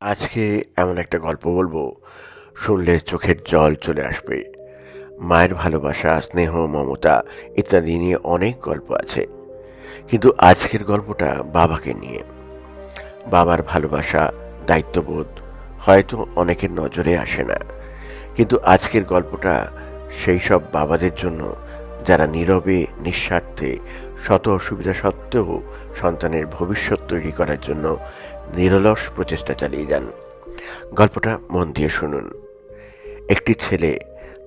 আজকে এমন একটা গল্প বলবো, শুনলে চোখের জল চলে আসবে। মায়ের ভালোবাসা, স্নেহ, মমতা ইত্যাদি নিয়ে অনেক গল্প আছে, কিন্তু আজকের গল্পটা বাবাকে নিয়ে। বাবার ভালোবাসা, দায়িত্ববোধ হয়তো অনেকের নজরে আসে না, কিন্তু আজকের গল্পটা সেই সব বাবাদের জন্য যারা নীরবে, নিঃস্বার্থে, শত অসুবিধা সত্ত্বেও সন্তানের ভবিষ্যৎ তৈরি করার জন্য নিরলস প্রচেষ্টা চালিয়ে যান। গল্পটা মন দিয়ে শুনুন। একটি ছেলে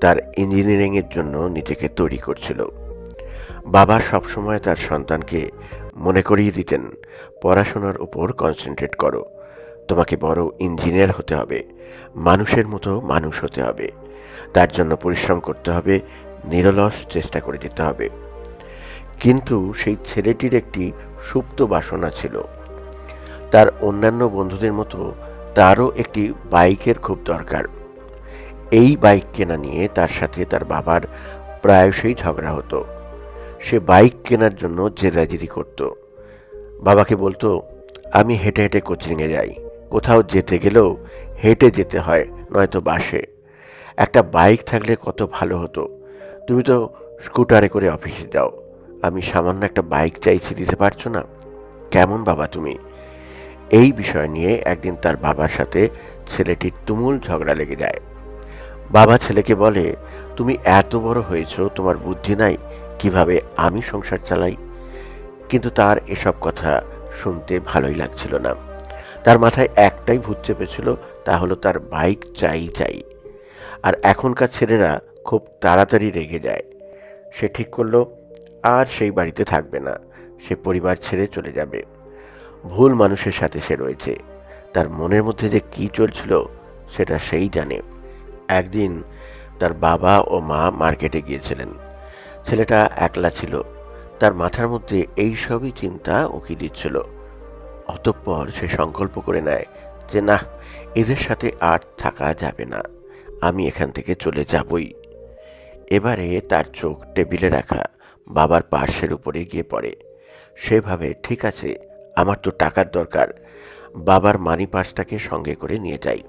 তার ইঞ্জিনিয়ারিং এর জন্য নিজেকে তৈরি করছিল। বাবা সবসময় তার সন্তানকে মনে করিয়ে দিতেন, পড়াশোনার উপর কনসেন্ট্রেট করো, তোমাকে বড় ইঞ্জিনিয়ার হতে হবে, মানুষের মতো মানুষ হতে হবে, তার জন্য পরিশ্রম করতে হবে, নিরলস চেষ্টা করে যেতে হবে। কিন্তু সেই ছেলেটির একটি সুপ্ত বাসনা ছিল। তার অন্যান্য বন্ধুদের মতো তারও একটি বাইকের খুব দরকার। এই বাইক কেনা নিয়ে তার সাথে তার বাবার প্রায়শই ঝগড়া হতো। সে বাইক কেনার জন্য জেদাজেদি করত। বাবাকে বলতো, আমি হেঁটে হেঁটে কোচিংয়ে যাই, কোথাও যেতে গেলেও হেঁটে যেতে হয়, নয়তো বাসে। একটা বাইক থাকলে কত ভালো হতো, তুমি তো স্কুটারে করে অফিসে যাও, আমি সামান্য একটা বাইক চাইছি, দিতে পারছো না? কেমন বাবা তুমি? এই বিষয় নিয়ে একদিন তার বাবার সাথে ছেলেটির তুমুল ঝগড়া লেগে যায়। বাবা ছেলেকে বলে, তুমি এত বড় হয়েছো, তোমার বুদ্ধি নাই কিভাবে আমি সংসার চালাই? কিন্তু তার এসব কথা শুনতে ভালোই লাগছিল না। তার মাথায় একটাই ভূত চেপেছিল, তা হলো তার বাইক চাই চাই। আর এখনকার ছেলেরা খুব তাড়াতাড়ি রেগে যায়। সে ঠিক করলো আর সেই বাড়িতে থাকবে না, সে পরিবার ছেড়ে চলে যাবে। ভুল মানুষের সাথে সে রয়েছে। তার মনের মধ্যে যে কি চলছিল সেটা সেই জানে। একদিন তার বাবা ও মা মার্কেটে গিয়েছিলেন। ছেলেটা একলা ছিল, তার মাথার মধ্যে এই সবই চিন্তা উঁকি দিচ্ছিল। অতঃপর সে সংকল্প করে নেয় যে না, এদের সাথে আর থাকা যাবে না, আমি এখান থেকে চলে যাবই। এবারে তার চোখ টেবিলে রাখা বাবার পার্সের উপরে গিয়ে পড়ে। সে ভাবে, ঠিক আছে, আমার তো টাকার দরকার, বাবার মানি পার্সটাকে সঙ্গে করে নিয়ে যাই।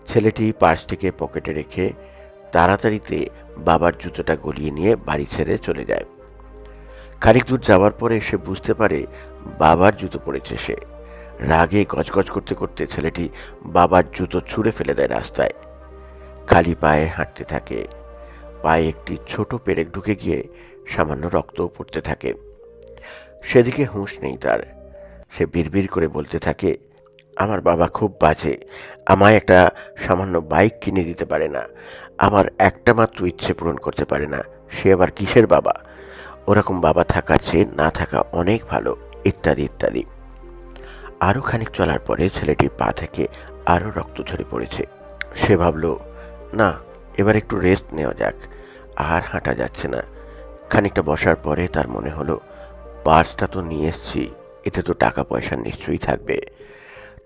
ছেলেটি পার্সটিকে পকেটে রেখে তাড়াতাড়িতে বাবার জুতোটা গলিয়ে নিয়ে বাড়ি ছেড়ে চলে যায়। খানিক দূর যাওয়ার পরে সে বুঝতে পারে বাবার জুতো পড়েছে সে। রাগে গজগজ করতে করতে ছেলেটি বাবার জুতো ছুঁড়ে ফেলে দেয় রাস্তায়। খালি পায়ে হাঁটতে থাকে। পায়ে একটি ছোট পেরেক ঢুকে গিয়ে সামান্য রক্ত পড়তে থাকে। সেদিকে হুঁশ নেই তার। সে বিড়বিড় করে বলতে থাকে, আমার বাবা খুব বাজে, আমায় একটা সামান্য বাইক কিনে দিতে পারে না, আমার একটা মাত্র ইচ্ছে পূরণ করতে পারে না, সে আবার কিসের বাবা? ওরকম বাবা থাকার চেয়ে না থাকা অনেক ভালো, ইত্যাদি ইত্যাদি। আরো খানিক চলার পরে ছেলেটির পা থেকে আরো রক্ত ঝরে পড়েছে। সে ভাবল, না, এবার একটু রেস্ট নেওয়া যাক। আর হাঁটা যাচ্ছে না। খানিকটা বসার পরে তার মনে হলো, পার্সটা তো নিয়ে এসছি, এতে তো টাকা পয়সা নিশ্চয়ই থাকবে।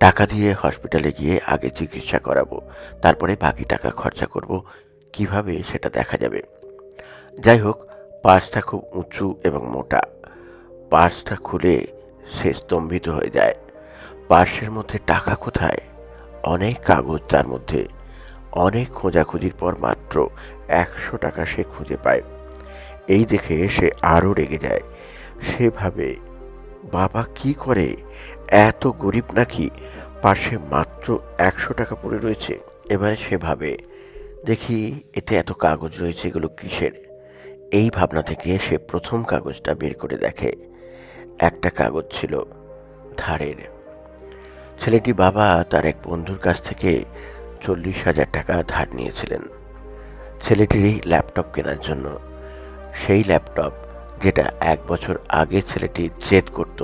টাকা দিয়ে হসপিটালে গিয়ে আগে চিকিৎসা করাবো, তারপরে বাকি টাকা খরচা করব, কিভাবে সেটা দেখা যাবে। যাই হোক, পার্সটা খুব উঁচু এবং মোটা। পার্সটা খুলে সে স্তম্ভিত হয়ে যায়। পার্সের মধ্যে টাকা কোথায়? অনেক কাগজ তার মধ্যে। অনেক খোঁজাখুঁজির পর মাত্র 100 টাকা সে খুঁজে পায়। এই দেখে সে আরো রেগে যায়। সে ভাবে, বাবা কি করে, এত গরিব নাকি, পার্শ্বে মাত্র 100 টাকা পড়ে রয়েছে। এবারে সে ভাবে, দেখি এতে এত কাগজ রয়েছে, এগুলো কিসের? এই ভাবনা থেকে সে প্রথম কাগজটা বের করে দেখে। একটা কাগজ ছিল ধারের। ছেলেটি বাবা তার এক বন্ধুর কাছ থেকে 40,000 টাকা ধার নিয়েছিলেন ছেলেটির ল্যাপটপ কেনার জন্য। সেই ল্যাপটপ যেটা 1 বছর আগে ছেলেটি জেদ করত,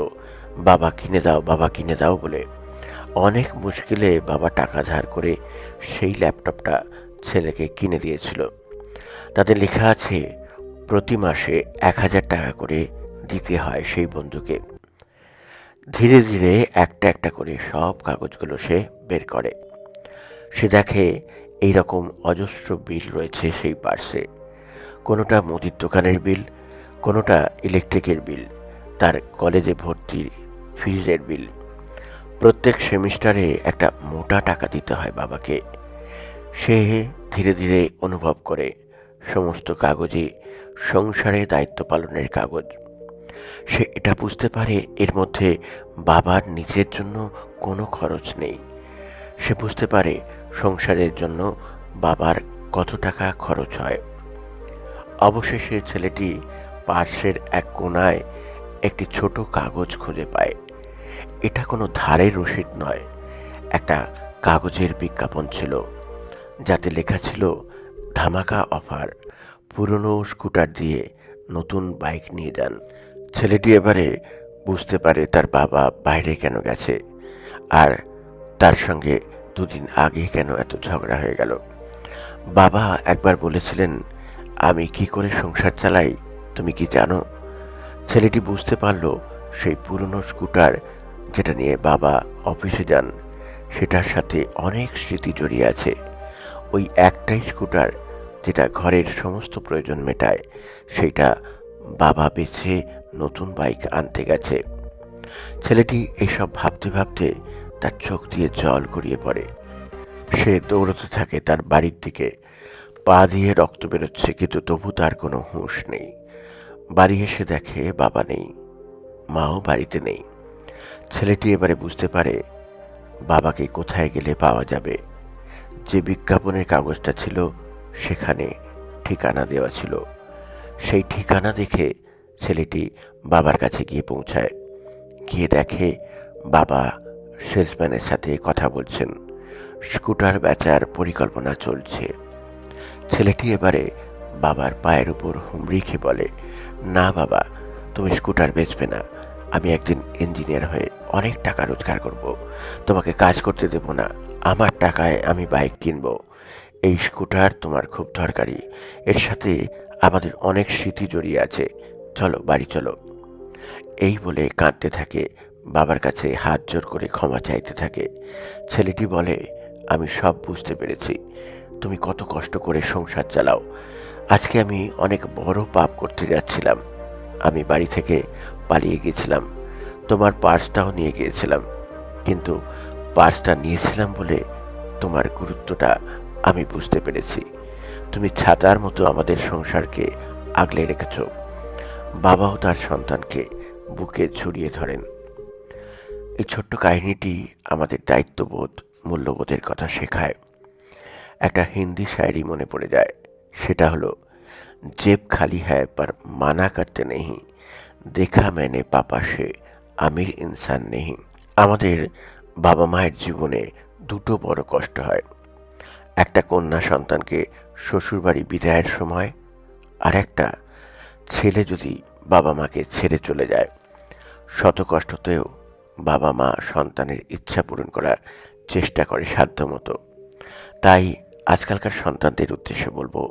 বাবা কিনে দাও, বাবা কিনে দাও বলে। অনেক মুশকিলে বাবা টাকা ধার করে সেই ল্যাপটপটা ছেলেকে কিনে দিয়েছিল। তাতে লেখা আছে, প্রতি মাসে 1,000 টাকা করে দিতে হয় সেই বন্ধুকে। ধীরে ধীরে একটা একটা করে সব কাগজগুলো সে বের করে। সে দেখে এইরকম অজস্র বিল রয়েছে সেই পার্সে। কোনোটা মুদির দোকানের বিল, কোনোটা ইলেকট্রিকের বিল, তার কলেজে ভর্তির ফিজের বিল। প্রত্যেক সেমিস্টারে একটা মোটা টাকা দিতে হয় বাবাকে। সে ধীরে ধীরে অনুভব করে সমস্ত কাগজই সংসারে দায়িত্ব পালনের কাগজ। সে এটা বুঝতে পারে এর মধ্যে বাবার নিজের জন্য কোনো খরচ নেই। সে বুঝতে পারে সংসারের জন্য বাবার কত টাকা খরচ হয়। অবশেষে ছেলেটি পার্শ্বের এক কোণায় একটি ছোট কাগজ খুঁজে পায়। এটা কোনো ধারের রসিদ নয়, একটা কাগজের বিজ্ঞাপন ছিল, যাতে লেখা ছিল ধামাকা অফার, পুরনো স্কুটার দিয়ে নতুন বাইক নিয়ে যান। ছেলেটি এবারে বুঝতে পারে তার বাবা বাইরে কেন গেছে, আর তার সঙ্গে দুদিন আগে কেন এত ঝগড়া হয়ে গেল। বাবা একবার বলেছিলেন, আমি কি করে সংসার চালাই তুমি কি জানো? ছেলেটি বুঝতে পারল সেই পুরনো স্কুটার যেটা নিয়ে বাবা অফিসে যান, সেটার সাথে অনেক স্মৃতি জড়িয়ে আছে। ওই একটাই স্কুটার যেটা ঘরের সমস্ত প্রয়োজন মেটায়, সেইটা বাবা বেছে নতুন বাইক আনতে গেছে। ছেলেটি এসব ভাবতে ভাবতে তার চোখ দিয়ে জল গড়িয়ে পড়ে। সে দৌড়তে থাকে তার বাড়ির দিকে। পা দিয়ে রক্ত বেরোচ্ছে, কিন্তু তবু তার কোনো হুঁশ নেই। বাড়ি এসে দেখে বাবা নেই, মাও বাড়িতে নেই। ছেলেটি এবারে বুঝতে পারে বাবাকে কোথায় গেলে পাওয়া যাবে। যে বিজ্ঞাপনের কাগজটা ছিল সেখানে ঠিকানা দেওয়া ছিল। সেই ঠিকানা দেখে ছেলেটি বাবার কাছে গিয়ে পৌঁছায়। গিয়ে দেখে বাবা সেলসম্যানের সাথে কথা বলছেন, স্কুটার বেচার পরিকল্পনা চলছে। ছেলেটি এবারে বাবার পায়ের উপর হুমড়ি খেয়ে বলে, না বাবা, তুমি স্কুটার বেচবে না। আমি একদিন ইঞ্জিনিয়ার হয়ে অনেক টাকা রোজগার করব, তোমাকে কাজ করতে দেব না। আমার টাকায় আমি বাইক কিনবো। এই স্কুটার তোমার খুব দরকারি, এর সাথে আমাদের অনেক স্মৃতি জড়িয়ে আছে, চলো বাড়ি চলো। এই বলে কাঁদতে থাকে, বাবার কাছে হাত জোর করে ক্ষমা চাইতে থাকে। ছেলেটি বলে, আমি সব বুঝতে পেরেছি, তুমি কত কষ্ট করে সংসার চালাও। আজকে আমি অনেক বড় পাপ করতে যাচ্ছিলাম। আমি বাড়ি থেকে পালিয়ে গেছিলাম, তোমার পার্সটাও নিয়ে গিয়েছিলাম, কিন্তু পার্সটা নিয়েছিলাম বলে তোমার গুরুত্বটা আমি বুঝতে পেরেছি। তুমি ছাতার মতো আমাদের সংসারকে আগলে রেখেছ। বাবাও তার সন্তানকে বুকে জড়িয়ে ধরেন। এই ছোট্ট কাহিনীটি আমাদের দায়িত্ববোধ, মূল্যবোধের কথা শেখায়। একটা হিন্দি শায়রি মনে পড়ে যায়, সেটা হলো, जेब खाली है पर माना करते नहीं, দেখা मैंने पापा से আমির ইনসান নেহি। আমাদের বাবা মায়ের জীবনে দুটো বড় কষ্ট হয়। একটা কন্যা সন্তানকে শ্বশুরবাড়ি বিদায়ের সময়, আর একটা ছেলে যদি বাবা মাকে ছেড়ে চলে যায়। শত কষ্টতেও বাবা মা সন্তানের ইচ্ছা পূরণ করার চেষ্টা করে সাধ্যমতো। তাই আজকালকার সন্তানদের উদ্দেশ্যে বলবো,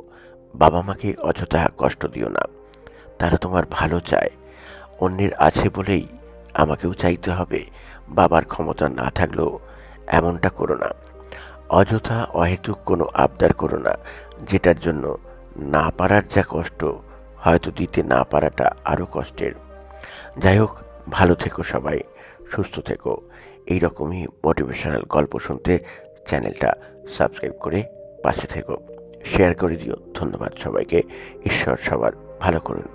বাবা মাকে অযথা কষ্ট দিও না। তারা তোমার ভালো চায়। অন্যের আছে বলেই আমাকেও চাইতে হবে, বাবার ক্ষমতা না থাকলেও এমনটা করো না। অযথা অহেতুক কোনো আবদার করো না, যেটার জন্য না পারার যা কষ্ট, হয়তো দিতে না পারাটা আরো কষ্টের। যাই হোক, ভালো থেকো সবাই, সুস্থ থেকো। এইরকমই মোটিভেশনাল গল্প শুনতে চ্যানেলটা সাবস্ক্রাইব করে পাশে থেকো। শেয়ার করে দিও। ধন্যবাদ সবাইকে। ঈশ্বর সবার ভালো করুন।